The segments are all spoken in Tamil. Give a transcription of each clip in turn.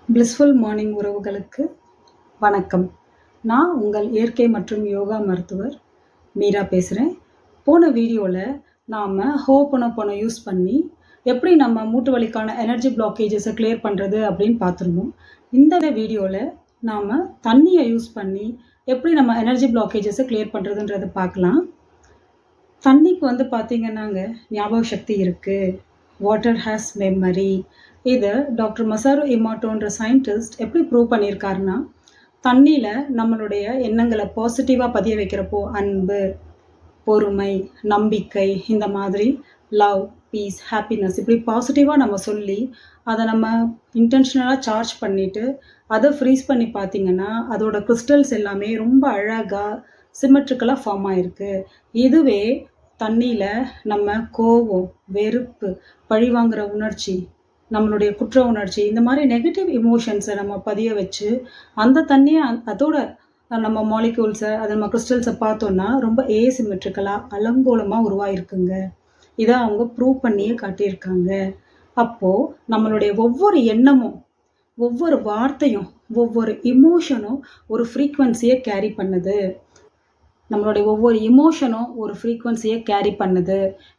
பிளிஸ்ஃபுல் மார்னிங் உறவுகளுக்கு வணக்கம். நான் உங்கள் இயற்கை மற்றும் யோகா மருத்துவர் மீரா பேசுகிறேன். போன வீடியோவில் நாம் ஹோபோனோபோனோ யூஸ் பண்ணி எப்படி நம்ம மூட்டு வலிக்கான எனர்ஜி பிளாக்கேஜஸை கிளியர் பண்ணுறது அப்படின்னு பார்த்துருந்தோம். இந்த வீடியோவில் நாம் தண்ணியை யூஸ் பண்ணி எப்படி நம்ம எனர்ஜி பிளாக்கேஜஸை கிளியர் பண்ணுறதுன்றதை பார்க்கலாம். தண்ணிக்கு பார்த்திங்கன்னாங்க ஞாபக சக்தி இருக்குது. Water has memory. இதை டாக்டர் மசாரு இமாட்டோன்ற சயின்டிஸ்ட் எப்படி ப்ரூவ் பண்ணியிருக்காருன்னா, தண்ணியில் நம்மளுடைய எண்ணங்களை பாசிட்டிவாக பதிய வைக்கிறப்போ அன்பு, பொறுமை, நம்பிக்கை, இந்த மாதிரி லவ், பீஸ், ஹாப்பினஸ் இப்படி பாசிட்டிவாக நம்ம சொல்லி அதை நம்ம இன்டென்ஷனலாக சார்ஜ் பண்ணிவிட்டு அதை ஃப்ரீஸ் பண்ணி பார்த்திங்கன்னா அதோட கிறிஸ்டல்ஸ் எல்லாமே ரொம்ப அழகாக சிமெட்ரிக்கலாக ஃபார்ம் ஆகிருக்கு. இதுவே தண்ணியில் நம்ம கோபம், வெறுப்பு, பழிவாங்கிற உணர்ச்சி, நம்மளுடைய குற்ற உணர்ச்சி, இந்த மாதிரி நெகட்டிவ் இமோஷன்ஸை நம்ம பதிய வச்சு அந்த தண்ணியை அதோட நம்ம மாலிக்யூல்ஸை அதை நம்ம கிறிஸ்டல்ஸை பார்த்தோன்னா ரொம்ப ஏசிமெட்ரிக்கலாக அலங்கோலமாக உருவாகிருக்குங்க. இதை அவங்க ப்ரூவ் பண்ணியே காட்டியிருக்காங்க. அப்போது நம்மளுடைய ஒவ்வொரு எண்ணமும், ஒவ்வொரு வார்த்தையும், ஒவ்வொரு இமோஷனும் ஒரு ஃப்ரீக்வன்சியை கேரி பண்ணுது. நம்மளுடைய ஒவ்வொரு இமோஷனும் ஒரு ஃப்ரீக்வன்சியை கேரி பண்ணுது.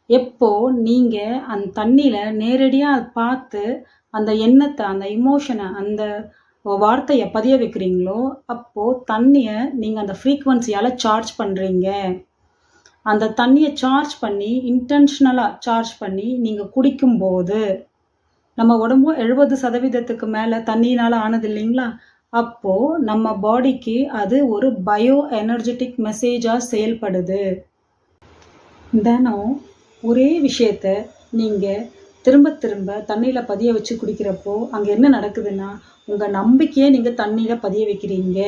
எப்போது நீங்கள் அந்த தண்ணியில் நேரடியாக பார்த்து அந்த எண்ணத்தை, அந்த இமோஷனை, அந்த வார்த்தையை பதிய வைக்கிறீங்களோ அப்போது தண்ணியை நீங்கள் அந்த ஃப்ரீக்வன்சியால் சார்ஜ் பண்ணுறீங்க. அந்த தண்ணியை சார்ஜ் பண்ணி இன்டென்ஷனலாக சார்ஜ் பண்ணி நீங்கள் குடிக்கும்போது நம்ம உடம்பு 70% மேலே தண்ணியினால் ஆனது இல்லைங்களா? அப்போது நம்ம பாடிக்கு அது ஒரு பயோ எனர்ஜெட்டிக் மெசேஜாக செயல்படுது. தினம் ஒரே விஷயத்த நீங்கள் திரும்ப திரும்ப தண்ணியில் பதிய வச்சு குடிக்கிறப்போ அங்கே என்ன நடக்குதுன்னா, உங்கள் நம்பிக்கையை நீங்கள் தண்ணியில் பதிய வைக்கிறீங்க.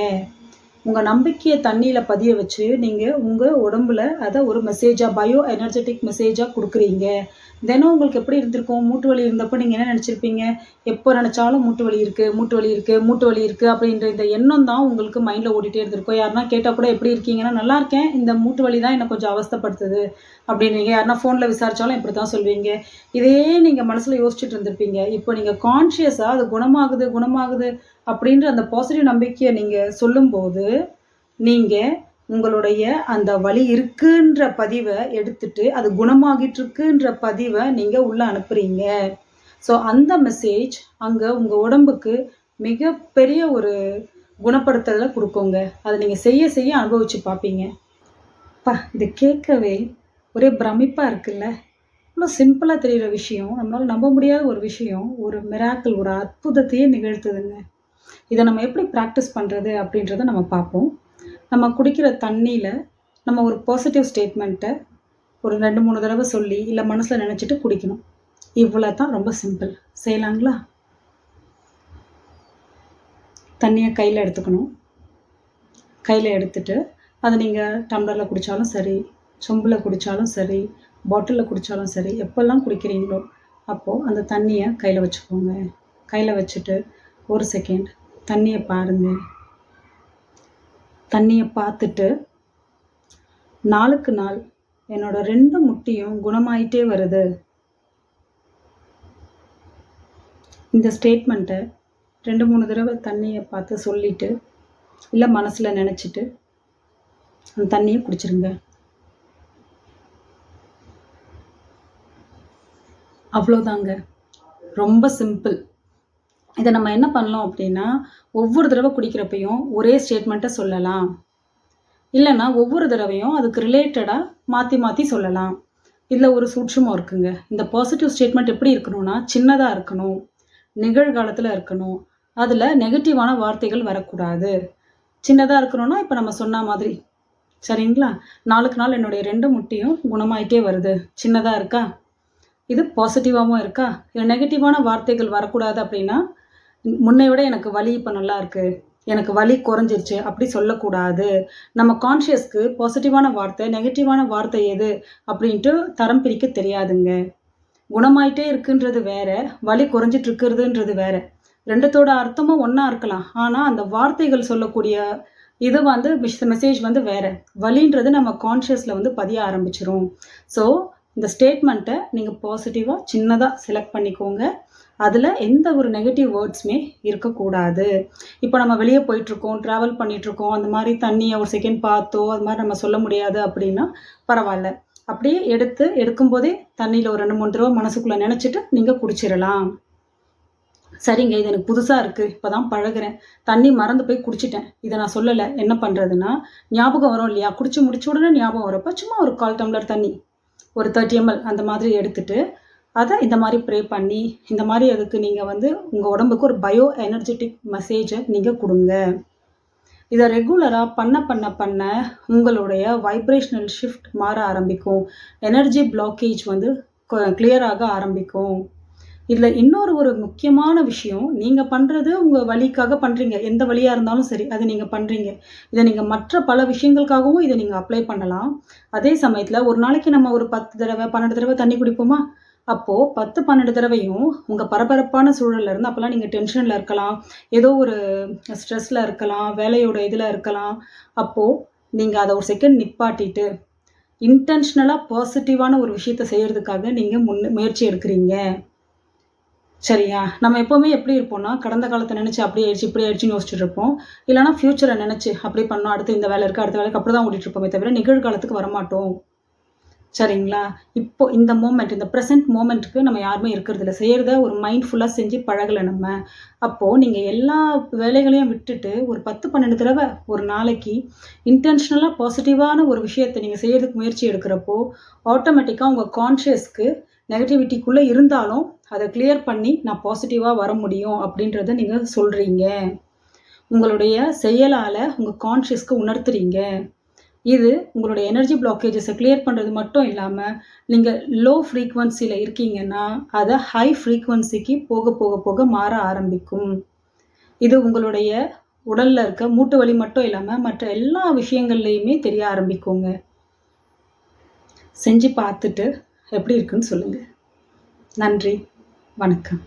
உங்கள் நம்பிக்கையை தண்ணியில் பதிய வச்சு நீங்கள் உங்கள் உடம்புல அதை ஒரு மெசேஜாக, பயோ எனர்ஜெட்டிக் மெசேஜாக கொடுக்குறீங்க. தினம் உங்களுக்கு எப்படி இருந்திருக்கும்? மூட்டு வலி இருந்தப்போ நீங்கள் என்ன நினச்சிருப்பீங்க? எப்போ நினச்சாலும் மூட்டு வலி இருக்குது, மூட்டு வலி இருக்குது, மூட்டு வலி இருக்குது அப்படின்ற இந்த எண்ணம் தான் உங்களுக்கு மைண்டில் ஓடிட்டே இருந்திருக்கும். யாருன்னா கேட்டால் கூட எப்படி இருக்கீங்கன்னா, நல்லா இருக்கேன், இந்த மூட்டு வலி தான் என்னை கொஞ்சம் அவஸ்தைப்படுத்துது அப்படின்றீங்க. யாருன்னா ஃபோனில் விசாரித்தாலும் இப்படி தான் சொல்வீங்க. இதே நீங்கள் மனசில் யோசிச்சுட்டு இருந்திருப்பீங்க. இப்போ நீங்கள் கான்ஷியஸாக அது குணமாகுது அப்படின்ற அந்த பாசிட்டிவ் நம்பிக்கையை நீங்கள் சொல்லும்போது நீங்கள் உங்களுடைய அந்த வலி இருக்குன்ற பதிவை எடுத்துட்டு அது குணமாகிட்டு இருக்குன்ற பதிவை நீங்கள் உள்ளே அனுப்புகிறீங்க. ஸோ அந்த மெசேஜ் அங்கே உங்கள் உடம்புக்கு மிகப்பெரிய ஒரு குணப்படுத்தலை கொடுக்குங்க. அதை நீங்கள் செய்ய செய்ய அனுபவித்து பார்ப்பீங்க. இது கேட்கவே ஒரே பிரமிப்பாக இருக்குல்ல. இவ்வளோ சிம்பிளாக தெரிகிற விஷயம், நம்மளால் நம்ப முடியாத ஒரு விஷயம், ஒரு மிராக்கிள், ஒரு அற்புதத்தையே நிகழ்த்துதுங்க. இதை நம்ம எப்படி ப்ராக்டிஸ் பண்ணுறது அப்படின்றத நம்ம பார்ப்போம். நம்ம குடிக்கிற தண்ணியில் நம்ம ஒரு பாசிட்டிவ் ஸ்டேட்மெண்ட்டை ஒரு 2-3 தடவை சொல்லி இல்லை மனசில் நினச்சிட்டு குடிக்கணும். இவ்வளோ தான், ரொம்ப சிம்பிள். செய்யலாங்களா? தண்ணியை கையில் எடுத்துக்கணும். கையில் எடுத்துட்டு அதை நீங்கள் டம்ளரில் குடித்தாலும் சரி, சொம்பில் குடித்தாலும் சரி, பாட்டிலில் குடித்தாலும் சரி, எப்போல்லாம் குடிக்கிறீங்களோ அப்போது அந்த தண்ணியை கையில் வச்சுக்கோங்க. கையில் வச்சுட்டு ஒரு செகண்ட் தண்ணியை பாருங்கள். தண்ணியை பார்த்துட்டு நாளுக்கு நாள் என்னோட 2 முட்டியும் குணமாயிட்டே வருது. இந்த ஸ்டேட்மெண்ட்டை 2-3 தடவை தண்ணியை பார்த்து சொல்லிவிட்டு இல்லை மனசில் நினச்சிட்டு அந்த தண்ணியை குடிச்சிருங்க. அவ்வளோதாங்க, ரொம்ப சிம்பிள். இதை நம்ம என்ன பண்ணலாம் அப்படின்னா, ஒவ்வொரு தடவை குடிக்கிறப்பையும் ஒரே ஸ்டேட்மெண்ட்டை சொல்லலாம். இல்லைன்னா ஒவ்வொரு தடவையும் அதுக்கு ரிலேட்டடாக மாற்றி மாற்றி சொல்லலாம். இதில் ஒரு சூட்சுமம் இருக்குங்க. இந்த பாசிட்டிவ் ஸ்டேட்மெண்ட் எப்படி இருக்கணும்னா, சின்னதாக இருக்கணும், நிகழ்காலத்தில் இருக்கணும், அதில் நெகட்டிவான வார்த்தைகள் வரக்கூடாது. சின்னதாக இருக்கணும்னா இப்போ நம்ம சொன்ன மாதிரி, சரிங்களா? நாளுக்கு நாள் என்னுடைய 2 முட்டியும் குணமாயிட்டே வருது. சின்னதாக இருக்கா? இது பாசிட்டிவாகவும் இருக்கா? இல்லை நெகட்டிவான வார்த்தைகள் வரக்கூடாது அப்படின்னா, முன்னை விட எனக்கு வலி இப்போ நல்லா இருக்குது, எனக்கு வலி குறைஞ்சிருச்சு அப்படி சொல்லக்கூடாது. நம்ம கான்ஷியஸ்க்கு பாசிட்டிவான வார்த்தை, நெகட்டிவான வார்த்தை எது அப்படின்ட்டு தரம் பிரிக்க தெரியாதுங்க. குணமாயிட்டே இருக்குன்றது வேற, வலி குறைஞ்சிட்டு இருக்கிறதுன்றது வேற. ரெண்டுத்தோட அர்த்தமும் ஒன்றா இருக்கலாம். ஆனால் அந்த வார்த்தைகள் சொல்லக்கூடிய இது மெசேஜ் வேற. வலின்றது நம்ம கான்ஷியஸில் பதிய ஆரம்பிச்சிரும். ஸோ இந்த ஸ்டேட்மெண்ட்டை நீங்கள் பாசிட்டிவாக சின்னதாக செலக்ட் பண்ணிக்கோங்க. அதில் எந்த ஒரு நெகட்டிவ் வேர்ட்ஸுமே இருக்கக்கூடாது. இப்போ நம்ம வெளியே போயிட்டுருக்கோம், ட்ராவல் பண்ணிகிட்ருக்கோம், அந்த மாதிரி தண்ணியை ஒரு செகண்ட் பார்த்தோ அது மாதிரி நம்ம சொல்ல முடியாது அப்படின்னா பரவாயில்ல. அப்படியே எடுக்கும்போதே தண்ணியில் ஒரு 2-3 தடவை மனசுக்குள்ளே நினச்சிட்டு நீங்கள் குடிச்சிடலாம். சரிங்க, இது எனக்கு புதுசாக இருக்குது, இப்போ தான் பழகுறேன், தண்ணி மறந்து போய் குடிச்சிட்டேன், இதை நான் சொல்லலை, என்ன பண்ணுறதுன்னா ஞாபகம் வரும் இல்லையா, குடிச்சு முடிச்ச உடனே ஞாபகம் வரப்போ சும்மா ஒரு 1/4 டம்ளர் தண்ணி, ஒரு 30 ml அந்த மாதிரி எடுத்துட்டு அதை இந்த மாதிரி ப்ரே பண்ணி, இந்த மாதிரி அதுக்கு நீங்கள் வந்து உங்கள் உடம்புக்கு ஒரு பயோ எனர்ஜெட்டிக் மெசேஜை நீங்கள் கொடுங்க. இதை ரெகுலராக பண்ண உங்களுடைய வைப்ரேஷனல் ஷிஃப்ட் மாற ஆரம்பிக்கும். எனர்ஜி பிளாக்கேஜ் வந்து கிளியர் ஆக ஆரம்பிக்கும். இதில் இன்னொரு ஒரு முக்கியமான விஷயம், நீங்கள் பண்ணுறது உங்கள் வலிக்காக பண்ணுறீங்க, எந்த வலியாக இருந்தாலும் சரி அதை நீங்கள் பண்ணுறீங்க. இதை நீங்கள் மற்ற பல விஷயங்களுக்காகவும் இதை நீங்கள் அப்ளை பண்ணலாம். அதே சமயத்தில் ஒரு நாளைக்கு நம்ம ஒரு 10 தடவை 12 தடவை தண்ணி குடிப்போமா, அப்போது 10-12 தடவையும் உங்கள் பரபரப்பான சூழலில் இருந்து, அப்போல்லாம் நீங்கள் டென்ஷனில் இருக்கலாம், ஏதோ ஒரு ஸ்ட்ரெஸ்ஸில் இருக்கலாம், வேலையோட இதில் இருக்கலாம். அப்போது நீங்கள் அதை ஒரு செகண்ட் நிப்பாட்டிட்டு இன்டென்ஷனலாக பாசிட்டிவான ஒரு விஷயத்தை செய்கிறதுக்காக நீங்கள் முயற்சி எடுக்கிறீங்க. சரியா? நம்ம எப்போவுமே எப்படி இருப்போம்னா, கடந்த காலத்தை நினச்சி அப்படி ஆயிடுச்சு, இப்படி ஆயிடுச்சுன்னு யோசிச்சுட்டு இருப்போம். இல்லைனா ஃப்யூச்சரை நினச்சி அப்படி பண்ணோம், அடுத்து இந்த வேலை இருக்குது, அடுத்த வேலைக்கு அப்படி தான் ஓடிட்டு இருப்போமே தவிர நிகழ்காலத்துக்கு வரமாட்டோம். சரிங்களா? இப்போ இந்த மோமெண்ட், இந்த ப்ரெசென்ட் மோமெண்ட்டுக்கு நம்ம யாருமே இருக்கிறதில்ல. செய்கிறத ஒரு மைண்ட்ஃபுல்லாக செஞ்சு பழகலை நம்ம. அப்போது நீங்கள் எல்லா வேலைகளையும் விட்டுட்டு ஒரு 10-12 தடவை ஒரு நாளைக்கு இன்டென்ஷனலாக பாசிட்டிவான ஒரு விஷயத்தை நீங்கள் செய்கிறதுக்கு முயற்சி எடுக்கிறப்போ, ஆட்டோமேட்டிக்காக உங்கள் கான்ஷியஸ்க்கு நெகட்டிவிட்டிக்குள்ளே இருந்தாலும் அதை கிளியர் பண்ணி நான் பாசிட்டிவாக வர முடியும் அப்படின்றத நீங்கள் சொல்கிறீங்க. உங்களுடைய செயலால் உங்கள் கான்ஷியஸ்க்கு உணர்த்துறீங்க. இது உங்களுடைய எனர்ஜி பிளாக்கேஜஸை கிளியர் பண்ணுறது மட்டும் இல்லாமல், நீங்கள் லோ ஃப்ரீக்வன்சியில் இருக்கீங்கன்னா அதை ஹை ஃப்ரீக்வன்சிக்கு போக போக போக மாற ஆரம்பிக்கும். இது உங்களுடைய உடலில் இருக்க மூட்டு வலி மட்டும் இல்லாமல் மற்ற எல்லா விஷயங்கள்லையுமே தெரிய ஆரம்பிக்குங்க. செஞ்சு பார்த்துட்டு எப்படி இருக்குன்னு சொல்லுங்கள். நன்றி, வணக்கம்.